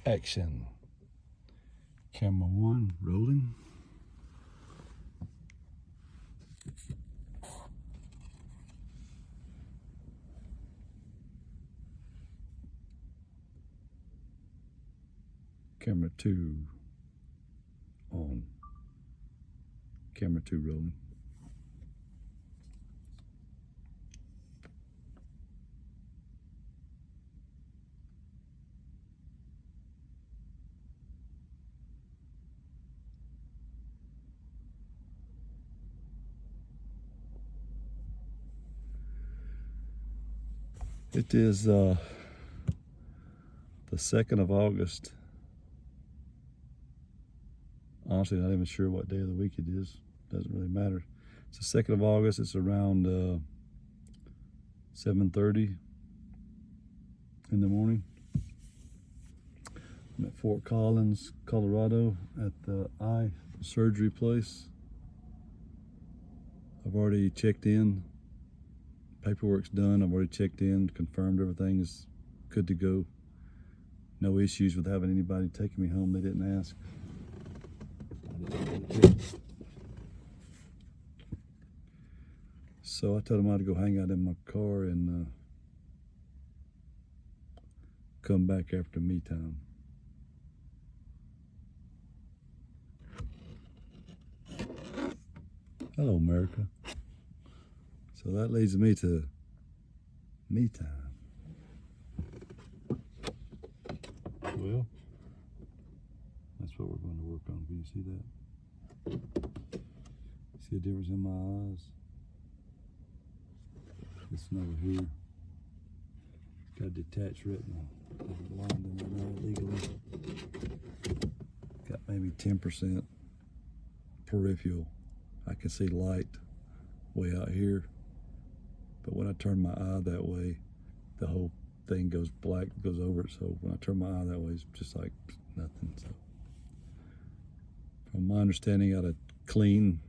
Action. Camera one, rolling. Camera two, on. Camera two, rolling. It is the 2nd of August. Honestly, not even sure what day of the week it is. Doesn't really matter. It's the 2nd of August. It's around 7:30 in the morning. I'm at Fort Collins, Colorado, at the eye surgery place. I've already checked in. Paperwork's done. I've already checked in, confirmed everything is good to go. No issues with having anybody taking me home. They didn't ask. So I told them I had to go hang out in my car and come back after me time. Hello, Amerika. So that leads me to me time. Well, that's what we're going to work on. Can you see that? See the difference in my eyes? This one over here, it's got detached retina. I'm blind in my eye legally. Got maybe 10% peripheral. I can see light way out here, but when I turn my eye that way, the whole thing goes black, goes over it. So when I turn my eye that way, it's just like nothing. So from my understanding, I got a clean,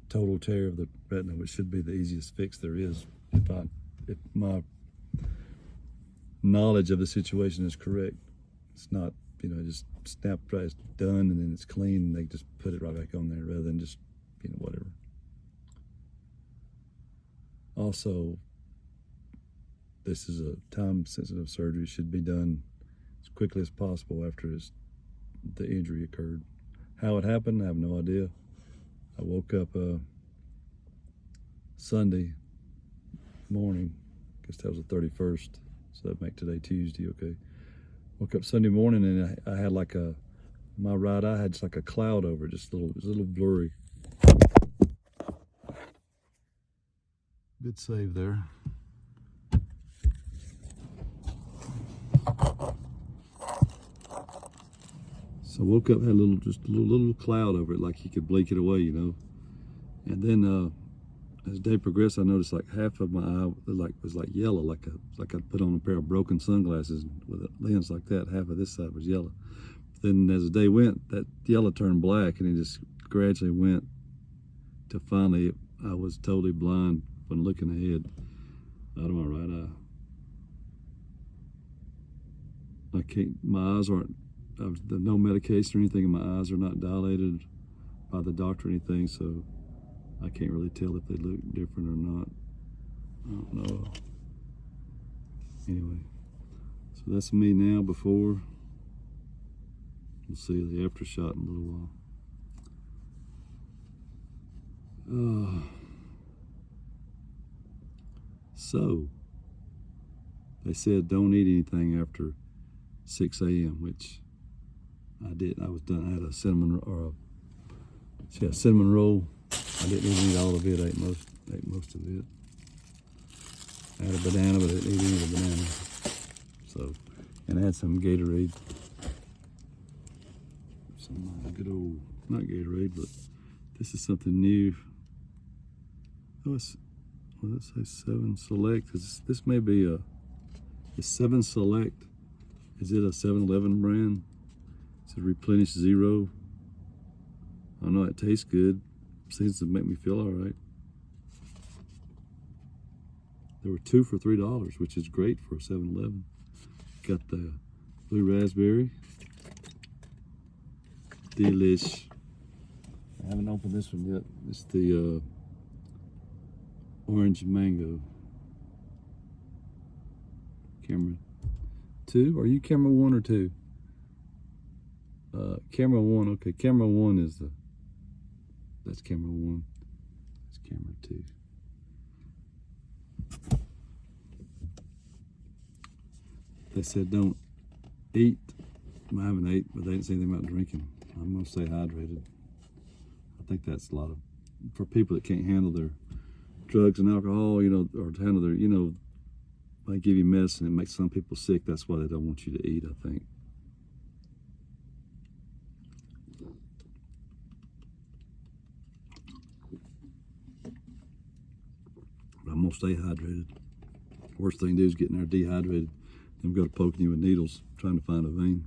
total tear of the retina, which should be the easiest fix there is. If my knowledge of the situation is correct, it's not, just snap right, it's done, and then it's clean, and they just put it right back on there rather than just, whatever. Also, this is a time-sensitive surgery. It should be done as quickly as possible after the injury occurred. How it happened, I have no idea. I woke up Sunday morning, I guess that was the 31st, so that'd make today Tuesday, okay. Woke up Sunday morning and I had my right eye had just like a cloud over it, just a little blurry. Good save there. So I woke up, had just a little cloud over it, like you could blink it away, And then as the day progressed, I noticed like half of my eye was like yellow, like I'd put on a pair of broken sunglasses with a lens like that. Half of this side was yellow. Then as the day went, that yellow turned black, and it just gradually went to finally I was totally blind when looking ahead out of my right eye. I can't. My eyes aren't. There's no medication or anything, and my eyes are not dilated by the doctor or anything, so I can't really tell if they look different or not. I don't know. Anyway, so that's me now before. We'll see the after shot in a little while. So, they said don't eat anything after 6 a.m., which I did. I was done. I had a cinnamon roll. I didn't even eat all of it. Ate most of it. I had a banana, but I didn't eat any of the banana. So, and I had some Gatorade. Some good old, not Gatorade, but this is something new. Oh, let's say 7 Select. This may be it's 7 Select. Is it a 7-Eleven brand? It says Replenish Zero. I don't know, it tastes good. Seems to make me feel all right. There were 2 for $3, which is great for a 7-Eleven. Got the blue raspberry. Delish. I haven't opened this one yet. It's the orange mango. Camera 2? Are you camera 1 or 2? Camera 1. Okay, camera 1 is that's camera 1. That's camera 2. They said don't eat. I haven't ate, but they didn't say anything about drinking. I'm gonna stay hydrated. I think that's a lot of, for people that can't handle their drugs and alcohol, you know, or to handle their, you know, they give you medicine, it makes some people sick. That's why they don't want you to eat, I think. But I'm gonna stay hydrated. Worst thing to do is get in there dehydrated and go to poking you with needles trying to find a vein.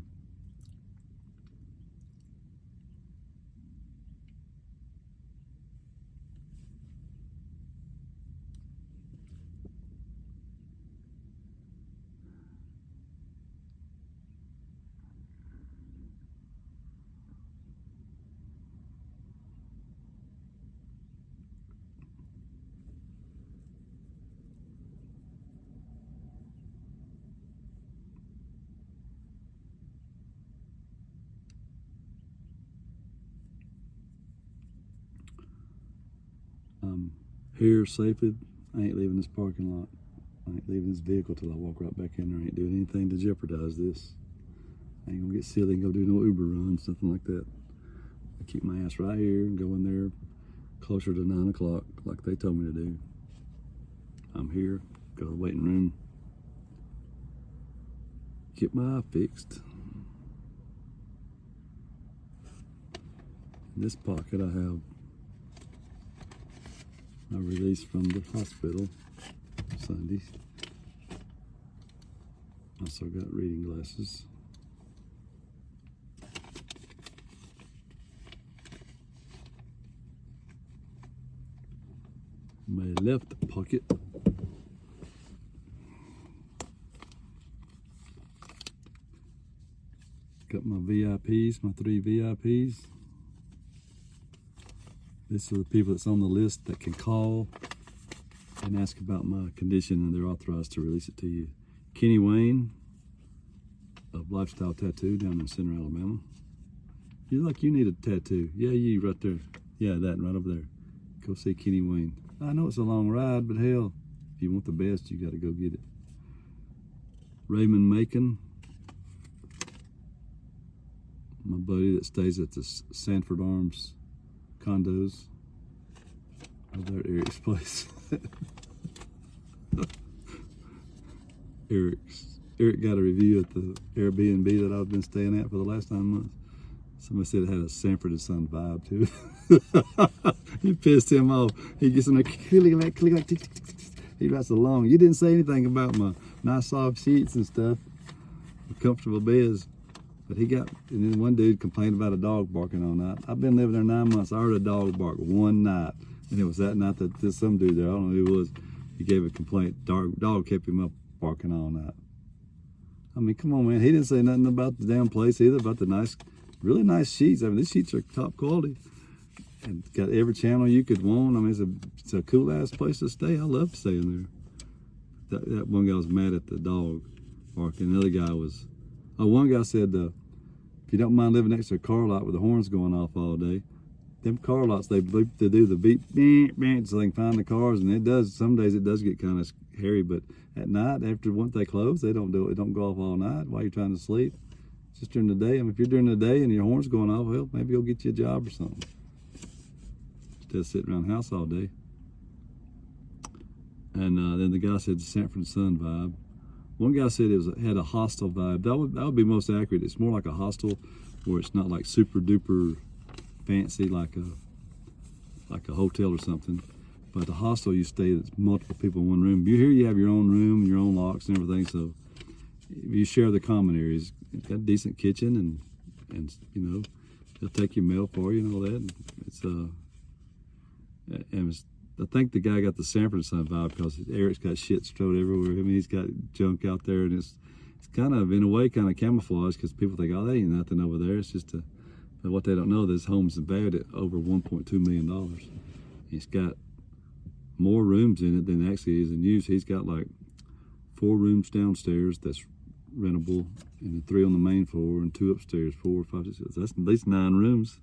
I'm here safely. I ain't leaving this parking lot. I ain't leaving this vehicle till I walk right back in there. I ain't doing anything to jeopardize this. I ain't gonna get silly and go do no Uber runs, nothing like that. I keep my ass right here and go in there closer to 9 o'clock like they told me to do. I'm here, go to the waiting room, get my eye fixed. In this pocket I have my release from the hospital Sunday. Also got reading glasses. My left pocket got my VIPs, my 3 VIPs. These are the people that's on the list that can call and ask about my condition, and they're authorized to release it to you. Kenny Wayne of Lifestyle Tattoo down in Center, Alabama. You look like you need a tattoo. Yeah, you right there. Yeah, that right over there. Go see Kenny Wayne. I know it's a long ride, but hell, if you want the best, you got to go get it. Raymond Macon, my buddy that stays at the Sanford Arms condos over there at Eric's place. Eric got a review at the Airbnb that I've been staying at for the last 9 months. Somebody said it had a Sanford and Son vibe to it. He pissed him off. He gets in there, he writes along. You didn't say anything about my nice soft sheets and stuff, comfortable beds. But he got, and then one dude complained about a dog barking all night. I've been living there 9 months. I heard a dog bark one night. And it was that night that there's some dude there, I don't know who it was, he gave a complaint. Dog kept him up barking all night. I mean, come on, man. He didn't say nothing about the damn place either, about the nice, really nice sheets. I mean, these sheets are top quality. And got every channel you could want. I mean, it's a cool-ass place to stay. I love staying there. That one guy was mad at the dog barking. The other guy was, one guy said, if you don't mind living next to a car lot with the horns going off all day, them car lots, they do the beep, so they can find the cars, and it does, some days it does get kind of hairy, but at night, after once they close, they don't do it, don't go off all night while you're trying to sleep. It's just during the day. I mean, if you're during the day and your horn's going off, well, maybe you'll get you a job or something. Instead of sitting around the house all day. And then the guy said the Sanford Sun vibe. One guy said it had a hostel vibe. That would be most accurate. It's more like a hostel, where it's not like super duper fancy like a hotel or something. But the hostel you stay, it's multiple people in one room. You have your own room, your own locks and everything. So you share the common areas. It's got a decent kitchen, and you know, they'll take your mail for you and all that. And I think the guy got the Sanford Son vibe because Eric's got shit stowed everywhere. I mean, he's got junk out there, and it's kind of, in a way, kind of camouflage, because people think, oh, that ain't nothing over there. It's just a But what they don't know, this home's valued at over $1.2 million. It's got more rooms in it than actually is in use. He's got like 4 rooms downstairs that's rentable, and then 3 on the main floor, and 2 upstairs, 4, 5, 6. That's at least 9 rooms.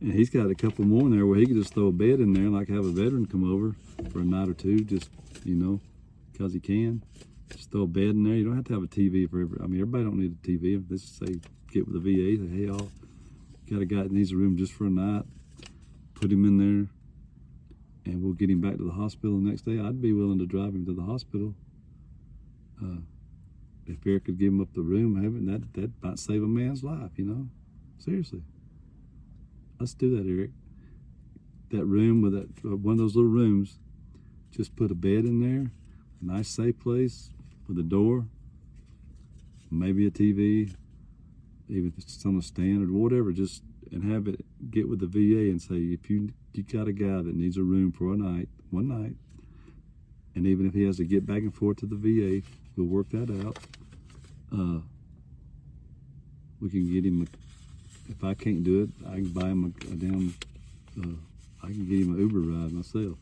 And he's got a couple more in there where he could just throw a bed in there, like have a veteran come over for a night or two, just, you know, because he can. Just throw a bed in there. You don't have to have a TV for every. I mean, everybody don't need a TV. Let's just say get with the VA. Say, hey, y'all, got a guy that needs a room just for a night. Put him in there, and we'll get him back to the hospital the next day. I'd be willing to drive him to the hospital. If Eric could give him up the room, that might save a man's life, you know? Seriously. Let's do that, Eric. That room with that, one of those little rooms, just put a bed in there, a nice safe place with a door, maybe a TV, even if it's on a stand or whatever, just, and have it, get with the VA and say, if you got a guy that needs a room for a night, one night, and even if he has to get back and forth to the VA, we'll work that out. We can get him, if I can't do it, I can buy him I can get him an Uber ride myself.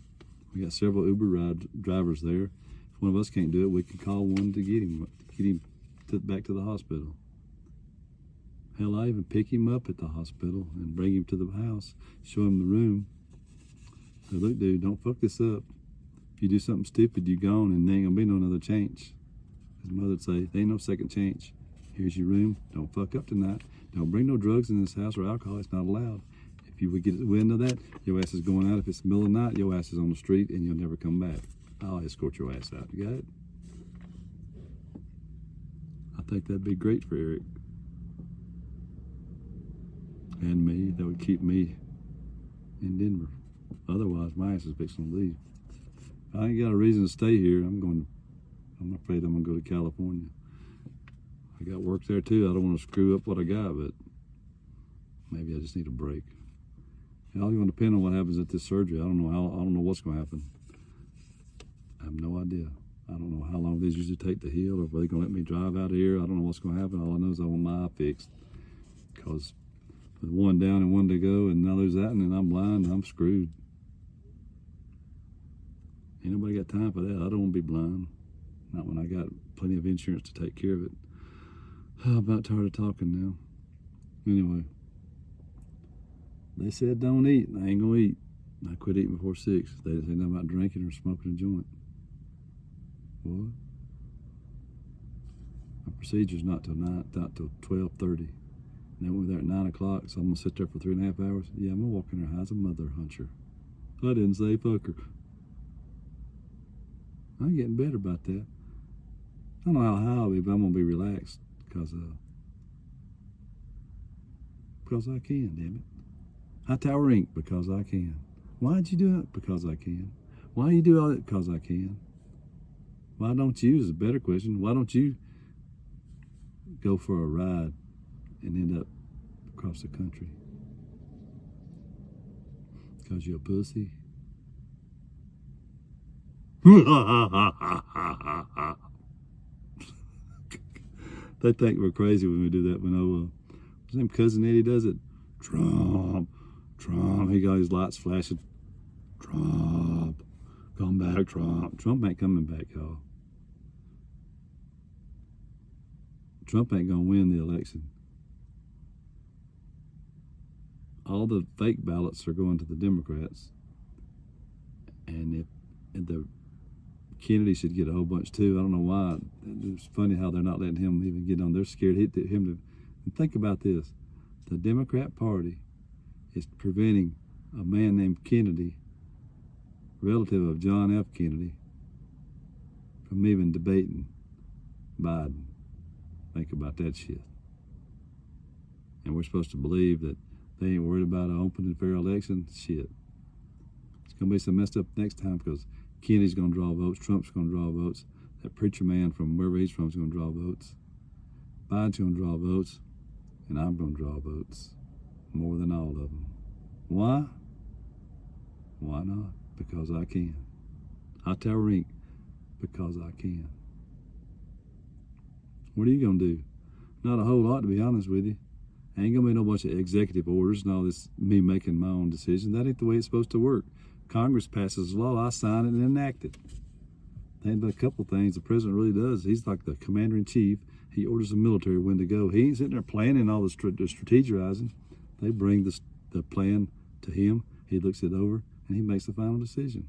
We got several Uber drivers there. If one of us can't do it, we can call one to get him back to the hospital. Hell, I even pick him up at the hospital and bring him to the house, show him the room. So look, dude, don't fuck this up. If you do something stupid, you're gone, and there ain't gonna be no another change. His mother would say, there ain't no second change. Here's your room. Don't fuck up tonight. Don't bring no drugs in this house or alcohol. It's not allowed. If you would get wind of that, your ass is going out. If it's the middle of the night, your ass is on the street, and you'll never come back. I'll escort your ass out. You got it? I think that'd be great for Eric. And me. That would keep me in Denver. Otherwise, my ass is fixing to leave. I ain't got a reason to stay here. I'm afraid I'm gonna go to California. I got work there too. I don't want to screw up what I got, but maybe I just need a break. It's all going to depend on what happens at this surgery. I don't know what's going to happen. I have no idea. I don't know how long these usually take to heal, or if they're going to let me drive out of here. I don't know what's going to happen. All I know is I want my eye fixed, because with one down and one to go, and now there's that, and then I'm blind, and I'm screwed. Ain't nobody got time for that. I don't want to be blind. Not when I got plenty of insurance to take care of it. I'm about tired of talking now. Anyway, they said don't eat, and I ain't gonna eat. I quit eating before 6. They didn't say nothing about drinking or smoking a joint. What? My procedure's not till 12:30. And then we're there at 9 o'clock, so I'm gonna sit there for 3.5 hours. Yeah, I'm gonna walk in there high as a mother huncher. I didn't say fucker. I'm getting better about that. I don't know how high I'll be, but I'm gonna be relaxed because I can, damn it. Hightower Inc. because I can. Why'd you do it? Because I can. Why you do all that? Because I can. Why don't you, is a better question, why don't you go for a ride and end up across the country? Because you're a pussy? They think we're crazy when we do that. When his name Cousin Eddie does it. Trump, he got his lights flashing. Trump, come back, Trump. Trump ain't coming back, y'all. Trump ain't gonna win the election. All the fake ballots are going to the Democrats, and the Kennedy should get a whole bunch too. I don't know why. It's funny how they're not letting him even get on. They're scared him to. And think about this: the Democrat Party is preventing a man named Kennedy, relative of John F. Kennedy, from even debating Biden. Think about that shit. And we're supposed to believe that they ain't worried about an open and fair election? Shit. It's gonna be so messed up next time, because Kennedy's gonna draw votes, Trump's gonna draw votes, that preacher man from wherever he's from is gonna draw votes, Biden's gonna draw votes, and I'm gonna draw votes, more than all of them. Why? Why not? Because I can. Hightower Inc. Because I can. What are you gonna do? Not a whole lot, to be honest with you. Ain't gonna be no bunch of executive orders and all this, me making my own decisions. That ain't the way it's supposed to work. Congress passes a law, I sign it and enact it. There ain't but a couple things the president really does. He's like the commander-in-chief. He orders the military when to go. He ain't sitting there planning all the strategizing. They bring the plan to him. He looks it over and he makes the final decision.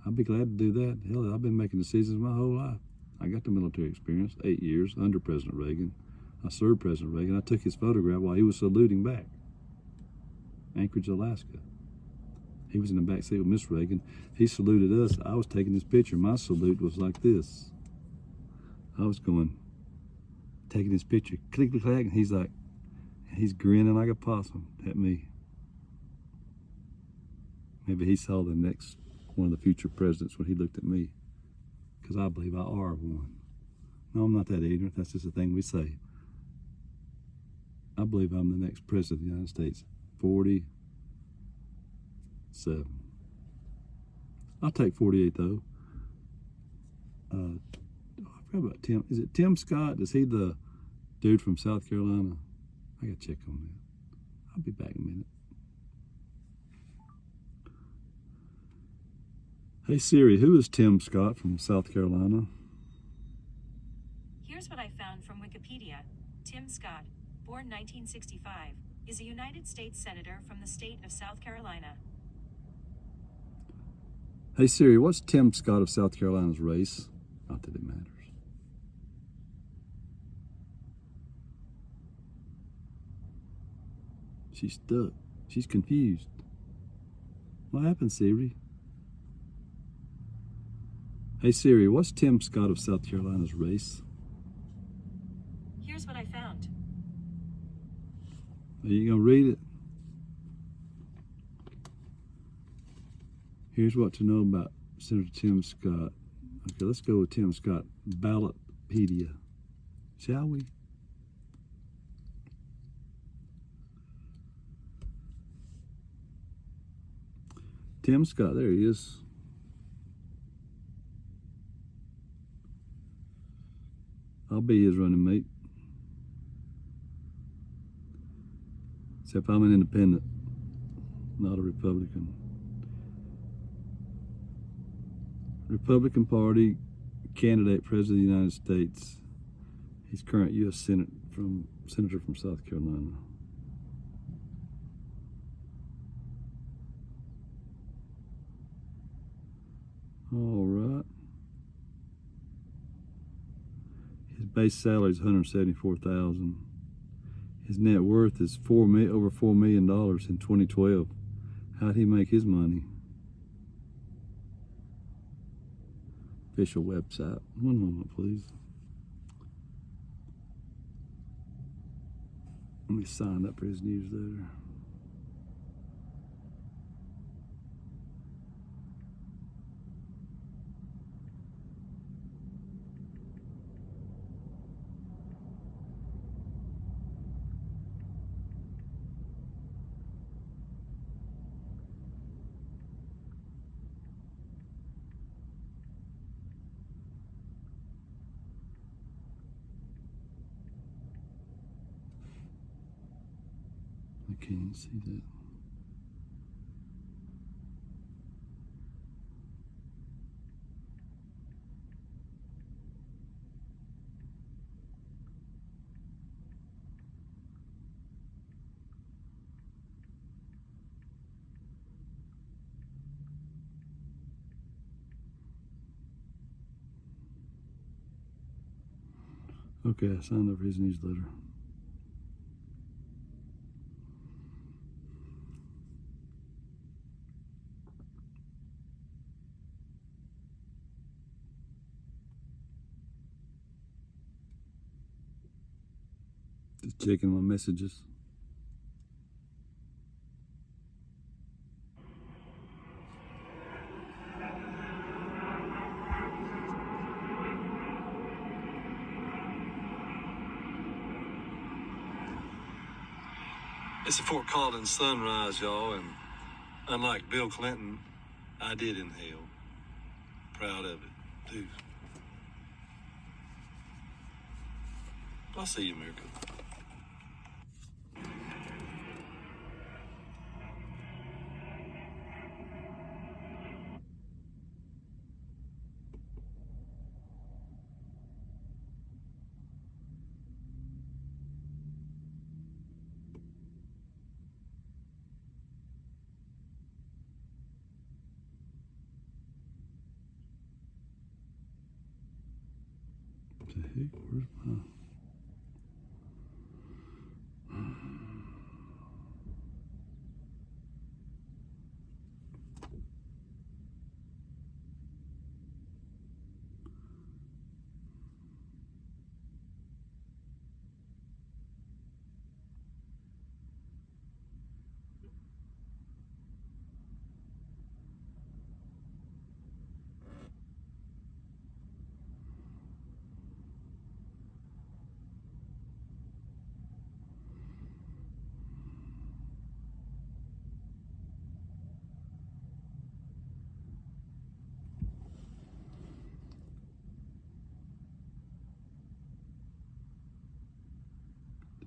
I'd be glad to do that. Hell, I've been making decisions my whole life. I got the military experience, 8 years under President Reagan. I served President Reagan. I took his photograph while he was saluting back. Anchorage, Alaska. He was in the back seat with Miss Reagan. He saluted us. I was taking his picture. My salute was like this. I was going, taking his picture, click, click, click, and he's grinning like a possum at me. Maybe he saw the next one of the future presidents when he looked at me, because I believe I are one. No, I'm not that ignorant. That's just a thing we say. I believe I'm the next president of the United States. 47. I'll take 48 though. I forgot about Tim. Is it Tim Scott? Is he the dude from South Carolina? I gotta check on that. I'll be back in a minute. Hey Siri, who is Tim Scott from South Carolina? Here's what I found from Wikipedia. Tim Scott, born 1965, is a United States Senator from the state of South Carolina. Hey Siri, what's Tim Scott of South Carolina's race? Not that it matters. She's stuck. She's confused. What happened, Siri? Hey Siri, what's Tim Scott of South Carolina's race? Here's what I found. Are you gonna read it? Here's what to know about Senator Tim Scott. Okay, let's go with Tim Scott. Ballotpedia. Shall we? Tim Scott, there he is. I'll be his running mate. Except I'm an independent, not a Republican. Republican Party candidate, President of the United States. He's current U.S. Senator from South Carolina. All right. His base salary is $174,000. His net worth is over $4 million in 2012. How'd he make his money? Official website. One moment, please. Let me sign up for his newsletter. I can't see that. Okay, I signed up for his newsletter. Just checking my messages. It's a Fort Collins sunrise, y'all, and unlike Bill Clinton, I did inhale. Proud of it, too. I'll see you, America. heck? Where's my...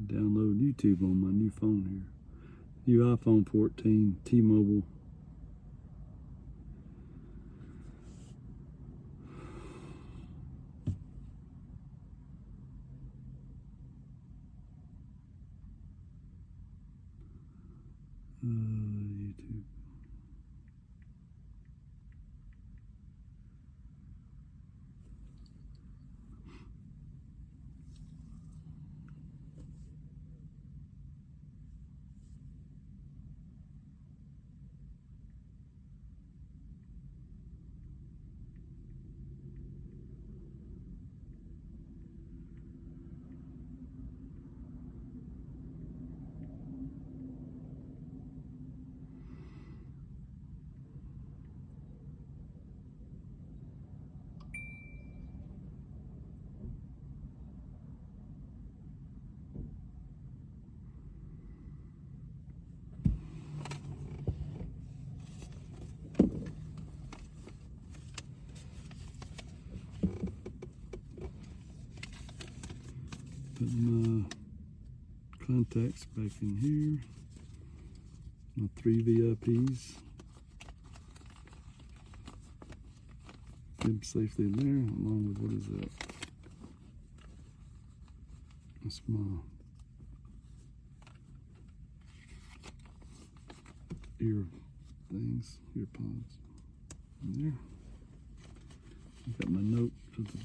Download YouTube on my new phone here. New iPhone 14, T-Mobile. YouTube. Put my contacts back in here. My 3 VIPs. Get them safely in there, along with, what is that? That's my ear things, ear pods in there. I got my note for the